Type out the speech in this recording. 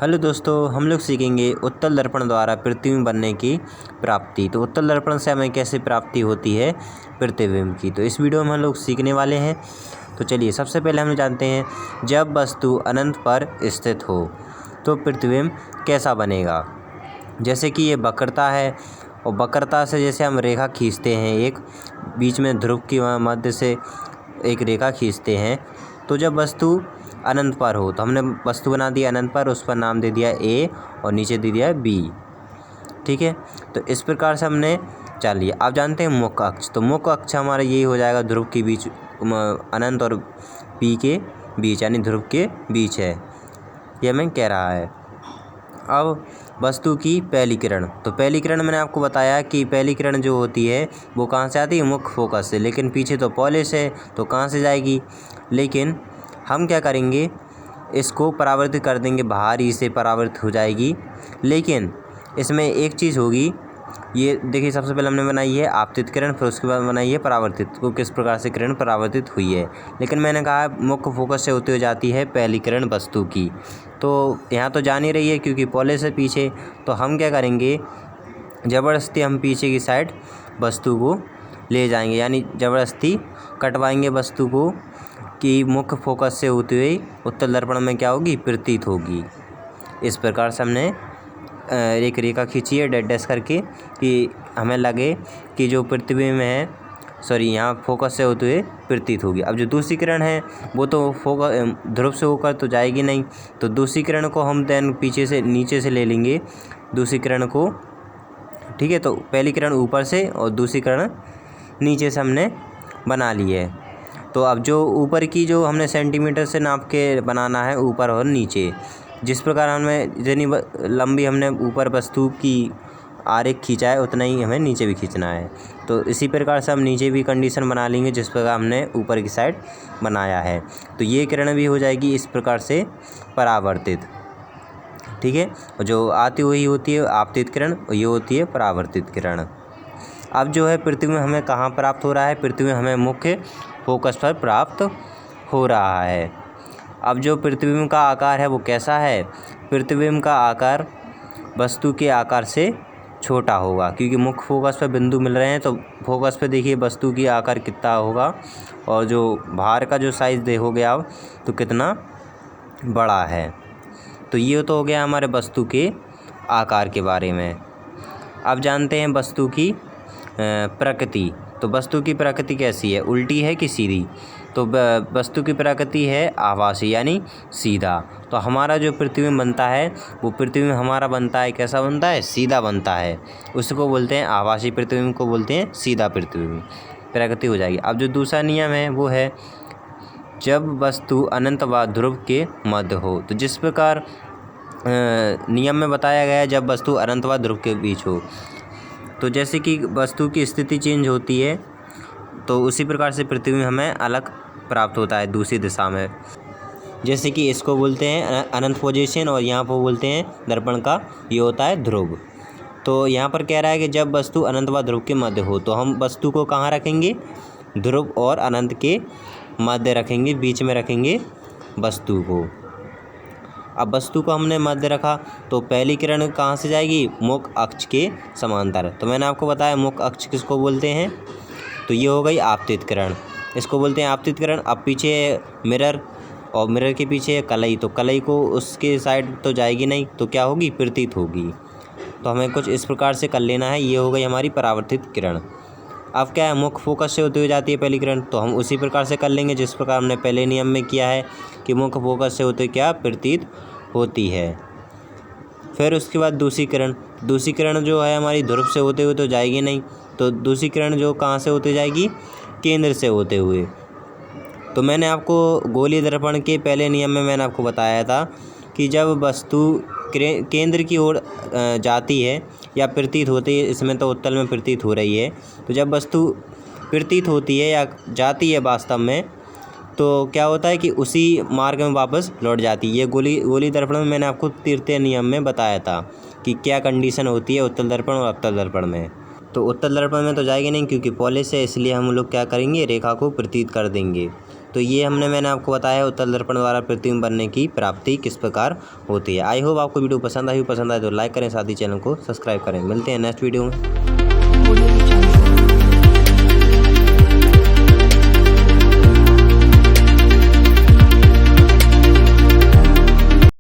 Hello दोस्तों, हम लोग सीखेंगे उत्तल दर्पण द्वारा प्रतिबिंब बनने की प्राप्ति। तो उत्तल दर्पण से हमें कैसे प्राप्ति होती है प्रतिबिंब की, तो इस वीडियो में हम लोग सीखने वाले हैं। तो चलिए, सबसे पहले हम जानते हैं जब वस्तु अनंत पर स्थित हो तो प्रतिबिंब कैसा बनेगा। जैसे कि ये वक्रता है और वक्रता से जैसे हम रेखा खींचते हैं, एक बीच में ध्रुव की मध्य से एक रेखा खींचते हैं, तो जब वस्तु अनंत पर हो तो हमने वस्तु बना दी अनंत पर, उस पर नाम दे दिया ए और नीचे दे दिया बी। ठीक है, तो इस प्रकार से हमने चलिए आप जानते हैं मुख्य अक्ष। तो मुख्य अक्ष हमारा यही हो जाएगा, ध्रुव के बीच अनंत और पी के बीच, यानी ध्रुव के बीच है, ये हमें कह रहा है। अब वस्तु की पहली किरण, तो पहली किरण मैंने आपको बताया कि पहली किरण जो होती है वो कहाँ से आती है, मुख्य फोकस से। लेकिन पीछे तो पॉलिश है तो कहाँ से जाएगी, लेकिन हम क्या करेंगे, इसको परावर्तित कर देंगे, बाहर ही से परावर्तित हो जाएगी। लेकिन इसमें एक चीज़ होगी, ये देखिए सबसे पहले हमने बनाई है आपतित किरण, फिर उसके बाद बनाई है परावर्तित, को किस प्रकार से किरण परावर्तित हुई है। लेकिन मैंने कहा मुख्य फोकस से होती हुई जाती है पहली किरण वस्तु की, तो यहाँ तो जा नहीं रही है क्योंकि पॉलिश है पीछे। तो हम क्या करेंगे, ज़बरदस्ती हम पीछे की साइड वस्तु को ले जाएंगे, यानी ज़बरदस्ती कटवाएंगे वस्तु को कि मुख्य फोकस से होते हुए उत्तल दर्पण में क्या होगी, प्रतीत होगी। इस प्रकार से हमने एक रेखा खींची है डैश डैश करके कि हमें लगे कि जो प्रतिबिंब है, यहाँ फोकस से होते हुए प्रतीत होगी। अब जो दूसरी किरण है वो तो फोकस ध्रुव से होकर तो जाएगी नहीं, तो दूसरी किरण को हम देन पीछे से नीचे से ले लेंगे दूसरी किरण को। ठीक है, तो पहली किरण ऊपर से और दूसरी किरण नीचे से हमने बना ली है। तो अब जो ऊपर की जो हमने सेंटीमीटर से नाप के बनाना है, ऊपर और नीचे, जिस प्रकार हमें जितनी लंबी हमने ऊपर वस्तु की आरेख खींचा है उतना ही हमें नीचे भी खींचना है। तो इसी प्रकार से हम नीचे भी कंडीशन बना लेंगे जिस प्रकार हमने ऊपर की साइड बनाया है। तो ये किरण भी हो जाएगी इस प्रकार से परावर्तित। ठीक है, और जो आती हुई होती है आपतित किरण, ये होती है परावर्तित किरण। अब जो है प्रतिबिंब हमें कहाँ प्राप्त हो रहा है, प्रतिबिंब हमें मुख्य फोकस पर प्राप्त हो रहा है। अब जो प्रतिबिंब का आकार है वो कैसा है, प्रतिबिंब का आकार वस्तु के आकार से छोटा होगा, क्योंकि मुख्य फोकस पर बिंदु मिल रहे हैं। तो फोकस पे देखिए वस्तु की आकार कितना होगा, और जो बाहर का जो साइज़ देखोगे आप तो कितना बड़ा है। तो ये तो हो गया हमारे वस्तु के आकार के बारे में। अब जानते हैं वस्तु की प्रकृति। तो वस्तु की प्रकृति कैसी है, उल्टी है कि सीधी। तो वस्तु की प्रकृति है आभासी, यानी सीधा। तो हमारा जो प्रतिबिंब बनता है वो प्रतिबिंब हमारा बनता है, कैसा बनता है, सीधा बनता है। उसको बोलते हैं आभासी प्रतिबिंब, को बोलते हैं सीधा प्रतिबिंब, प्रकृति हो जाएगी। अब जो दूसरा नियम है वो है जब वस्तु अनंत व ध्रुव के मध्य हो। तो जिस प्रकार नियम में बताया गया है जब वस्तु अनंत व ध्रुव के बीच हो, तो जैसे कि वस्तु की स्थिति चेंज होती है तो उसी प्रकार से प्रतिबिंब हमें अलग प्राप्त होता है दूसरी दिशा में। जैसे कि इसको बोलते हैं अनंत पोजीशन और यहाँ पर बोलते हैं दर्पण का ये होता है ध्रुव। तो यहाँ पर कह रहा है कि जब वस्तु अनंत व ध्रुव के मध्य हो, तो हम वस्तु को कहाँ रखेंगे, ध्रुव और अनंत के मध्य रखेंगे, बीच में रखेंगे वस्तु को। अब वस्तु को हमने मध्य रखा तो पहली किरण कहाँ से जाएगी, मुख्य अक्ष के समांतर। तो मैंने आपको बताया मुख्य अक्ष किसको बोलते हैं, तो ये हो गई आपतित किरण, इसको बोलते हैं आपतित किरण। अब पीछे मिरर और मिरर के पीछे कलई, तो कलई को उसके साइड तो जाएगी नहीं, तो क्या होगी, प्रतीत होगी। तो हमें कुछ इस प्रकार से कर लेना है। ये हो गई हमारी परावर्तित किरण। अब क्या है, मुख्य फोकस से होती हुई जाती है पहली किरण, तो हम उसी प्रकार से कर लेंगे जिस प्रकार हमने पहले नियम में किया है कि मुख्य फोकस से होते क्या प्रतीत होती है। फिर उसके बाद दूसरी किरण जो है हमारी ध्रुव से होते हुए तो जाएगी नहीं, तो दूसरी किरण जो कहाँ से होते जाएगी, केंद्र से होते हुए। तो मैंने आपको गोलीय दर्पण के पहले नियम में मैंने आपको बताया था कि जब वस्तु केंद्र की ओर जाती है या प्रतीत होती है, इसमें तो उत्तल में प्रतीत हो रही है, तो जब वस्तु प्रतीत होती है या जाती है वास्तव में, तो क्या होता है कि उसी मार्ग में वापस लौट जाती है। ये गोली दर्पण में मैंने आपको तृतीय नियम में बताया था कि क्या कंडीशन होती है उत्तल दर्पण और अवतल दर्पण में। तो उत्तल दर्पण में तो जाएगी नहीं क्योंकि पॉलिश है, इसलिए हम लोग क्या करेंगे, रेखा को प्रतीत कर देंगे। तो ये मैंने आपको बताया उत्तल दर्पण द्वारा प्रतिबिंब बनने की प्राप्ति किस प्रकार होती है। आई होप आपको वीडियो पसंद आए तो लाइक करें, साथ ही चैनल को सब्सक्राइब करें। मिलते हैं नेक्स्ट वीडियो में।